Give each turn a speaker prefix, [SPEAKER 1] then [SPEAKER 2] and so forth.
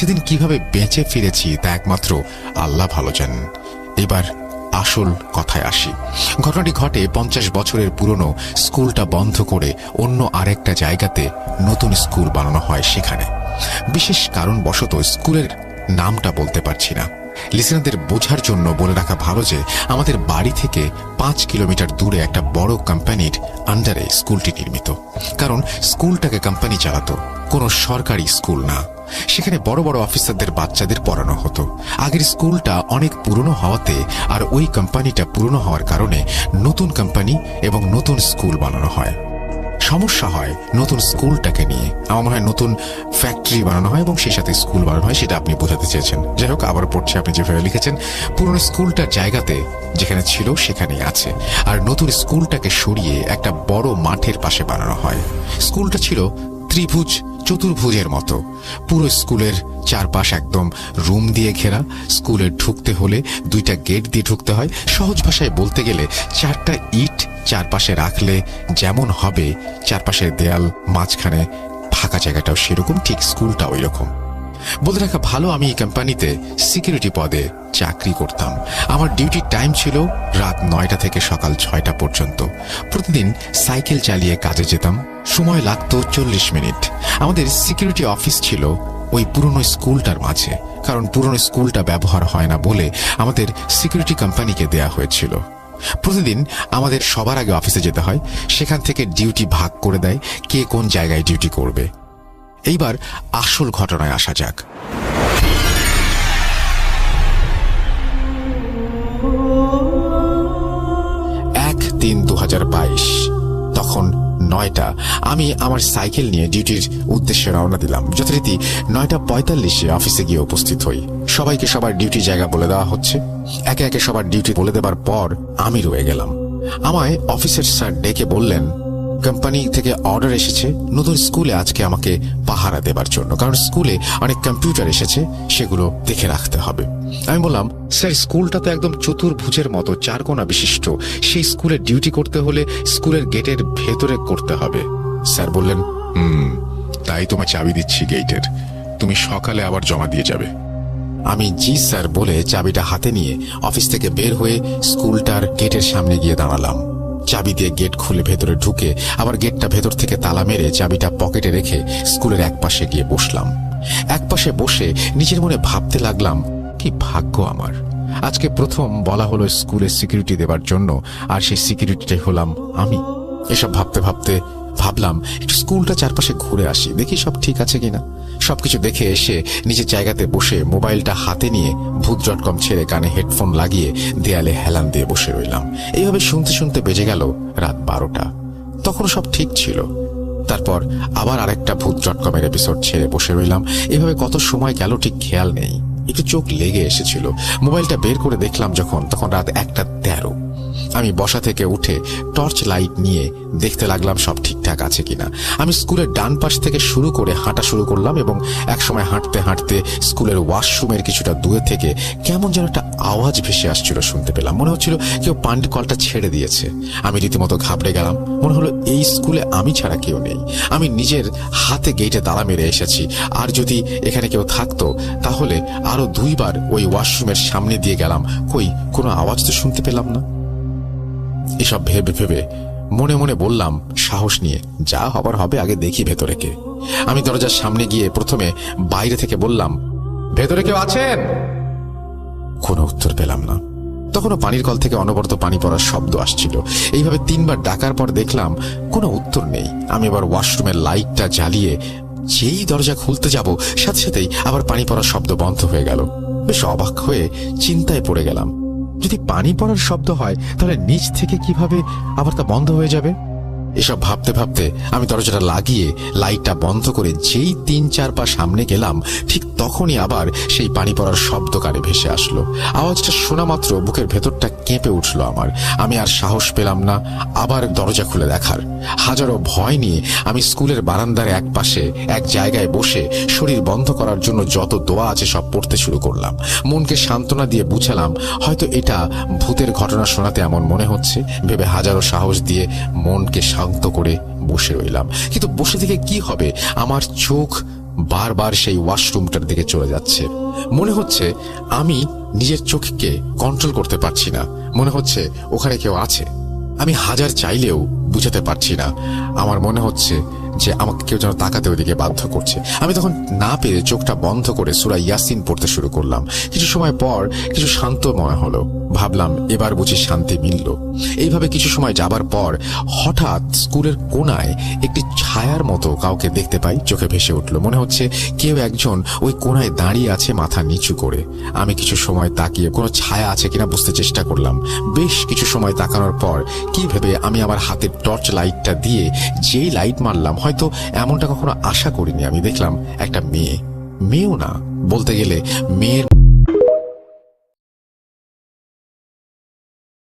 [SPEAKER 1] সেদিন কিভাবে বেঁচে ফিরেছি তা একমাত্র আল্লাহ ভালো জানেন। এবার আসল কথায় আসি। ঘটনাটি ঘটে 50 বছরের পুরনো স্কুলটা বন্ধ করে অন্য আরেকটা জায়গাতে নতুন স্কুল বানানো হয়। সেখানে বিশেষ কারণবশত স্কুলের নামটা বলতে পারছি না। লিসেনারদের বোঝার জন্য বলে রাখা ভালো যে আমাদের বাড়ি থেকে 5 কিলোমিটার দূরে একটা বড় কোম্পানির আন্ডারে স্কুলটি নির্মিত। কারণ স্কুলটাকে কোম্পানি চালাতো, কোনো সরকারি স্কুল না। সেখানে বড় বড় অফিসারদের বাচ্চাদের পড়ানো হতো। আগের স্কুলটা অনেক পুরনো হওয়াতে আর ওই কোম্পানিটা পুরনো হওয়ার কারণে নতুন কোম্পানি এবং নতুন স্কুল বানানো হয়। সমস্যা হয় নতুন স্কুলটাকে নিয়ে। আমার মনে হয় নতুন ফ্যাক্টরি বানানো হয় এবং সেই সাথে স্কুল বানানো হয়, সেটা আপনি বোঝাতে চেয়েছেন। যাই হোক, আবার পড়ছে আপনি যেভাবে লিখেছেন। পুরনো স্কুলটার জায়গাতে যেখানে ছিল সেখানেই আছে, আর নতুন স্কুলটাকে সরিয়ে একটা বড় মাঠের পাশে বানানো হয়। স্কুলটা ছিল ত্রিভুজ চতুর্ভুজের মতো। পুরো স্কুলের চারপাশ একদম রুম দিয়ে ঘেরা। স্কুলে ঢুকতে হলে 2টা গেট দিয়ে ঢুকতে হয়। সহজ ভাষায় বলতে গেলে 4টা ইট চারপাশে রাখলে যেমন হবে, চারপাশের দেয়াল, মাঝখানে ফাঁকা জায়গাটাও সেরকম, ঠিক স্কুলটা ওই রকম। বলতে রাখা ভালো, আমি এই কোম্পানিতে সিকিউরিটি পদে চাকরি করতাম। আমার ডিউটির টাইম ছিল রাত 9টা থেকে সকাল 6টা পর্যন্ত। প্রতিদিন সাইকেল চালিয়ে কাজে যেতাম। সময় লাগতো 40 মিনিট। আমাদের সিকিউরিটি অফিস ছিল ওই পুরনো স্কুলটার মাঝে, কারণ পুরনো স্কুলটা ব্যবহার হয় না বলে আমাদের সিকিউরিটি কোম্পানিকে দেয়া হয়েছিল। প্রতিদিন আমাদের সবার আগে অফিসে যেতে হয়। সেখান থেকে ডিউটি ভাগ করে দেয়, কে কোন জায়গায় ডিউটি করবে। এইবার আসল ঘটনায় আসা যাক। 1/3/2022, তখন 9টা। আমি আমার সাইকেল নিয়ে ডিউটির উদ্দেশ্যে রওনা দিলাম। যথারীতি 9:45 অফিসে গিয়ে উপস্থিত হই। সবাইকে সবার ডিউটির জায়গা বলে দেওয়া হচ্ছে। একে একে সবার ডিউটি বলে দেবার পর আমি রয়ে গেলাম। আমায় অফিসের স্যার ডেকে বললেন, কোম্পানি থেকে অর্ডার এসেছে নতুন স্কুলে আজকে আমাকে পাহারা দেবার জন্য, কারণ স্কুলে অনেক কম্পিউটার এসেছে, সেগুলো দেখে রাখতে হবে। আমি বললাম, স্যার স্কুলটা তো একদম চতুর্ভুজের মতো, 4 কোণা বিশিষ্ট। সেই স্কুলে ডিউটি করতে হলে স্কুলের গেটের ভেতরে করতে হবে। স্যার বললেন, তাই তোমায় চাবি দিচ্ছি গেটের, তুমি সকালে আবার জমা দিয়ে যাবে। আমি জি স্যার বলে চাবিটা হাতে নিয়ে অফিস থেকে বের হয়ে স্কুলটার গেটের সামনে গিয়ে দাঁড়ালাম। চাবি দিয়ে গেট খুলে ভেতরে ঢুকে আবার গেটটা ভেতর থেকে তালা মেরে চাবিটা পকেটে রেখে স্কুলের একপাশে গিয়ে বসলাম। একপাশে বসে নিজের মনে ভাবতে লাগলাম, কি ভাগ্য আমার, আজকে প্রথম বলা হলো স্কুলে সিকিউরিটি দেবার জন্য, আর সেই সিকিউরিটিটাই হলাম আমি। এসব ভাবতে ভাবতে ভাবলাম একটু স্কুলটা চারপাশে ঘুরে আসি, দেখি সব ঠিক আছে কিনা। সবকিছু দেখে এসে নিজের জায়গাতে বসে মোবাইলটা হাতে নিয়ে ভূত.com ছেড়ে কানে হেডফোন লাগিয়ে দেয়ালে হেলান দিয়ে বসে রইলাম। এইভাবে শুনতে শুনতে বেজে গেল রাত 12টা। তখন সব ঠিক ছিল। তারপর আবার আরেকটা ভূত.com এর এপিসোড ছেড়ে বসে রইলাম। এভাবে কত সময় গেল ঠিক খেয়াল নেই। একটু চোখ লেগে এসেছিল। মোবাইলটা বের করে দেখলাম তখন রাত 1:13। আমি বসা থেকে উঠে টর্চ লাইট নিয়ে দেখতে লাগলাম সব ঠিকঠাক আছে কিনা। আমি স্কুলের ডান পাশ থেকে শুরু করে হাঁটা শুরু করলাম এবং একসময় হাঁটতে হাঁটতে স্কুলের ওয়াশরুমের কিছুটা দূরে থেকে কেমন যেন একটা আওয়াজ ভেসে আসছিল, শুনতে পেলাম। মনে হচ্ছিল কেউ পানির কলটা ছেড়ে দিয়েছে। আমি রীতিমতো ঘাবড়ে গেলাম। মনে হলো এই স্কুলে আমি ছাড়া কেউ নেই। আমি নিজের হাতে গেটে তালা মেরে এসেছি, আর যদি এখানে কেউ থাকতো তাহলে আরো 2 বার ওই ওয়াশরুমের সামনে দিয়ে গেলাম, কই কোনো আওয়াজ তো শুনতে পেলাম না। এসব ভেবে ভেবে মনে মনে বললাম, সাহস নিয়ে যা হবার হবে, আগে দেখি ভেতরে কে। আমি দরজার সামনে গিয়ে প্রথমে বাইরে থেকে বললাম, ভেতরে কেউ আছেন? কোনো উত্তর পেলাম না। তখনও পানির কল থেকে অনবরত পানি পড়ার শব্দ আসছিল। এইভাবে 3 বার ডাকার পর দেখলাম কোনো উত্তর নেই। আমি এবার ওয়াশরুমের লাইটটা জ্বালিয়ে যেই দরজা খুলতে যাব, সাথে সাথেই আবার পানি পড়ার শব্দ বন্ধ হয়ে গেল। বেশ অবাক হয়ে চিন্তায় পড়ে গেলাম, যদি পানি পড়ার শব্দ হয় তাহলে নিচ থেকে কিভাবে আবার তা বন্ধ হয়ে যাবে। এসব ভাবতে ভাবতে আমি দরজাটা লাগিয়ে লাইটটা বন্ধ করে যেই 3-4 পা সামনে গেলাম, ঠিক তখনই আবার সেই পানি পড়ার শব্দ কানে ভেসে আসলো। আওয়াজটা শোনা মাত্র বুকের ভেতরটা কেঁপে উঠল আমার। আমি আর সাহস পেলাম না আবার দরজা খুলে দেখার। হাজারো ভয় নিয়ে আমি স্কুলের বারান্দার এক পাশে এক জায়গায় বসে শরীর বন্ধ করার জন্য যত দোয়া আছে সব পড়তে শুরু করলাম। মনকে সান্ত্বনা দিয়ে বুঝালাম, হয়তো এটা ভূতের ঘটনা শোনাতে এমন মনে হচ্ছে ভেবে হাজারো সাহস দিয়ে মনকে শান্ত করে বসে রইলাম। কিন্তু বসে থেকে কি হবে, আমার চোখ বারবার সেই ওয়াশরুমটার দিকে চলে যাচ্ছে। মনে হচ্ছে আমি নিজের চোখকে কন্ট্রোল করতে পারছি না, মনে হচ্ছে ওখানে কেউ আছে। আমি হাজার চাইলেও বুঝাতে পারছি না। আমার মনে হচ্ছে যে আমাকে কেউ যেন তাকাতে ওইদিকে বাধ্য করছে। আমি তখন না পেরে চোখটা বন্ধ করে সূরা ইয়াসিন পড়তে শুরু করলাম। কিছু সময় পর কিছু শান্ত মনে হলো। ভাবলাম এবার বুঝি শান্তি মিলল। এইভাবে কিছু সময় যাবার পর হঠাৎ স্কুলের কোনায় একটি ছায়ার মতো কাউকে দেখতে পাই। চোখে ভেসে উঠল, মনে হচ্ছে কেউ একজন ওই কোনায় দাঁড়িয়ে আছে মাথা নিচু করে। আমি কিছু সময় তাকিয়ে কোনো ছায়া আছে কিনা বুঝতে চেষ্টা করলাম। বেশ কিছু সময় তাকানোর পর কি ভেবে আমি আমার হাতের টর্চ লাইটটা দিয়ে যেই লাইট মারলাম, হয়তো এমনটা কখনো আশা করিনি, আমি দেখলাম একটা মেয়েও না, বলতে গেলে মেয়ের